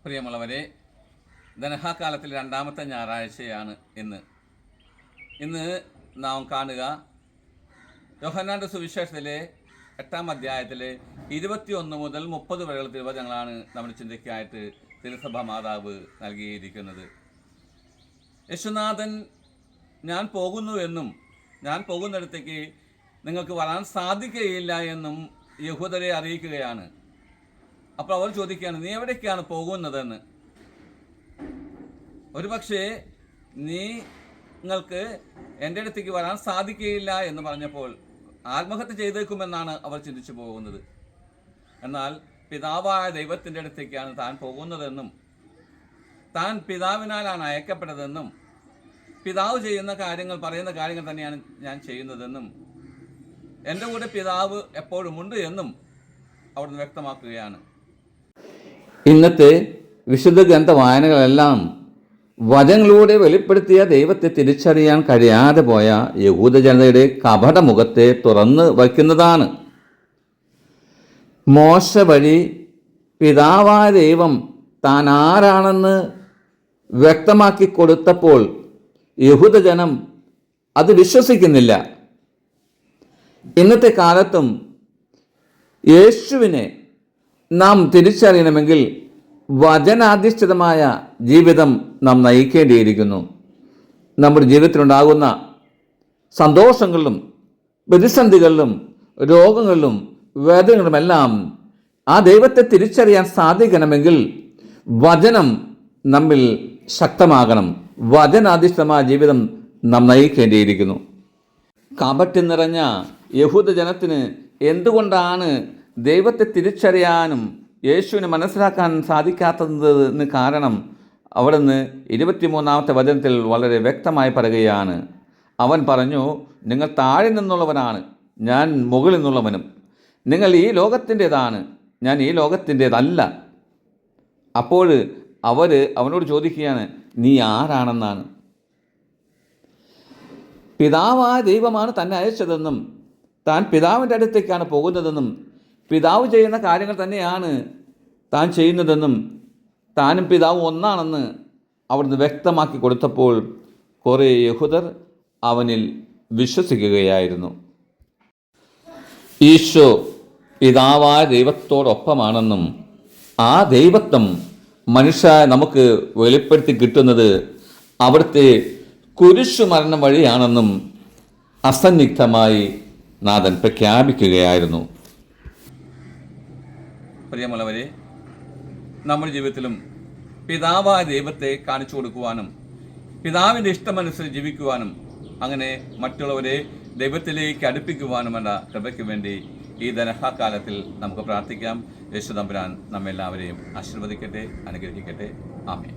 പ്രിയമുള്ളവരെ, ധനഹാകാലത്തിൽ രണ്ടാമത്തെ ഞായറാഴ്ചയാണ് ഇന്ന് നാം കാണുക യോഹന്നാന്റെ സുവിശേഷത്തിലെ 8-ാം അധ്യായത്തിലെ 21 മുതൽ 30 വരെയുള്ള തിരുവചനങ്ങളാണ് നമ്മുടെ ചിന്തയ്ക്കായിട്ട് തിരുസഭ മാതാവ് നൽകിയിരിക്കുന്നത്. യേശുനാഥൻ ഞാൻ പോകുന്നുവെന്നും ഞാൻ പോകുന്നിടത്തേക്ക് നിങ്ങൾക്ക് വരാൻ സാധിക്കുകയില്ല എന്നും യഹൂദരെ അറിയിക്കുകയാണ്. അപ്പോൾ അവർ ചോദിക്കുകയാണ്, നീ എവിടേക്കാണ് പോകുന്നതെന്ന്. ഒരുപക്ഷെ നിങ്ങൾക്ക് എൻ്റെ അടുത്തേക്ക് വരാൻ സാധിക്കുകയില്ല എന്ന് പറഞ്ഞപ്പോൾ ആത്മഹത്യ ചെയ്തേക്കുമെന്നാണ് അവർ ചിന്തിച്ചു പോകുന്നത്. എന്നാൽ പിതാവായ ദൈവത്തിൻ്റെ അടുത്തേക്കാണ് താൻ പോകുന്നതെന്നും താൻ പിതാവിനാലാണ് അയക്കപ്പെട്ടതെന്നും പിതാവ് ചെയ്യുന്ന കാര്യങ്ങൾ പറയുന്ന കാര്യങ്ങൾ തന്നെയാണ് ഞാൻ ചെയ്യുന്നതെന്നും എൻ്റെ കൂടെ പിതാവ് എപ്പോഴുമുണ്ട് എന്നും അവിടുന്ന് വ്യക്തമാക്കുകയാണ്. ഇന്നത്തെ വിശുദ്ധ ഗ്രന്ഥ വായനകളെല്ലാം വചനങ്ങളിലൂടെ വെളിപ്പെടുത്തിയ ദൈവത്തെ തിരിച്ചറിയാൻ കഴിയാതെ പോയ യഹൂദ ജനതയുടെ കപടമുഖത്തെ തുറന്ന് വയ്ക്കുന്നതാണ്. മോശ വഴി പിതാവായ ദൈവം താൻ ആരാണെന്ന് വ്യക്തമാക്കി കൊടുത്തപ്പോൾ യഹൂദജനം അത് വിശ്വസിക്കുന്നില്ല. ഇന്നത്തെ കാലത്തും യേശുവിനെ നാം തിരിച്ചറിയണമെങ്കിൽ വചനാധിഷ്ഠിതമായ ജീവിതം നാം നയിക്കേണ്ടിയിരിക്കുന്നു. നമ്മുടെ ജീവിതത്തിലുണ്ടാകുന്ന സന്തോഷങ്ങളിലും പ്രതിസന്ധികളിലും രോഗങ്ങളിലും വേദനകളുമെല്ലാം ആ ദൈവത്തെ തിരിച്ചറിയാൻ സാധിക്കണമെങ്കിൽ വചനം നമ്മിൽ ശക്തമാകണം. വചനാധിഷ്ഠിതമായ ജീവിതം നാം നയിക്കേണ്ടിയിരിക്കുന്നു. കപട്ടി നിറഞ്ഞ യഹൂദജനത്തിന് എന്തുകൊണ്ടാണ് ദൈവത്തെ തിരിച്ചറിയാനും യേശുവിനെ മനസ്സിലാക്കാൻ സാധിക്കാത്തതിന് കാരണം അവിടുന്ന് 23-ാമത്തെ വചനത്തിൽ വളരെ വ്യക്തമായി പറയുകയാണ്. അവൻ പറഞ്ഞു, നിങ്ങൾ താഴെ നിന്നുള്ളവനാണ്, ഞാൻ മുകളിൽ നിന്നുള്ളവനും. നിങ്ങൾ ഈ ലോകത്തിൻ്റെതാണ്, ഞാൻ ഈ ലോകത്തിൻ്റെതല്ല. അപ്പോൾ അവനോട് ചോദിക്കുകയാണ്, നീ ആരാണെന്നാണ്. പിതാവായ ദൈവമാണ് തന്നെ അയച്ചതെന്നും താൻ പിതാവിൻ്റെ അടുത്തേക്കാണ് പോകുന്നതെന്നും പിതാവ് ചെയ്യുന്ന കാര്യങ്ങൾ തന്നെയാണ് താൻ ചെയ്യുന്നതെന്നും താനും പിതാവും ഒന്നാണെന്ന് അവിടുന്ന് വ്യക്തമാക്കി കൊടുത്തപ്പോൾ കുറേ യഹൂദർ അവനിൽ വിശ്വസിക്കുകയായിരുന്നു. ഈശോ പിതാവായ ദൈവത്തോടൊപ്പമാണെന്നും ആ ദൈവത്വം മനുഷ്യ നമുക്ക് വെളിപ്പെടുത്തി കിട്ടുന്നത് അവിടുത്തെ കുരിശുമരണം വഴിയാണെന്നും അസന്നിഗ്ധമായി നാഥൻ പ്രഖ്യാപിക്കുകയായിരുന്നു. പ്രിയമുള്ളവരെ, നമ്മുടെ ജീവിതത്തിലും പിതാവായ ദൈവത്തെ കാണിച്ചു കൊടുക്കുവാനും പിതാവിൻ്റെ ഇഷ്ടമനുസരിച്ച് ജീവിക്കുവാനും അങ്ങനെ മറ്റുള്ളവരെ ദൈവത്തിലേക്ക് അടുപ്പിക്കുവാനുമുള്ള കൃപയ്ക്ക് വേണ്ടി ഈ ധനഹാകാലത്തിൽ നമുക്ക് പ്രാർത്ഥിക്കാം. യേശു തമ്പുരാൻ നമ്മെല്ലാവരെയും ആശീർവദിക്കട്ടെ, അനുഗ്രഹിക്കട്ടെ. ആമേൻ.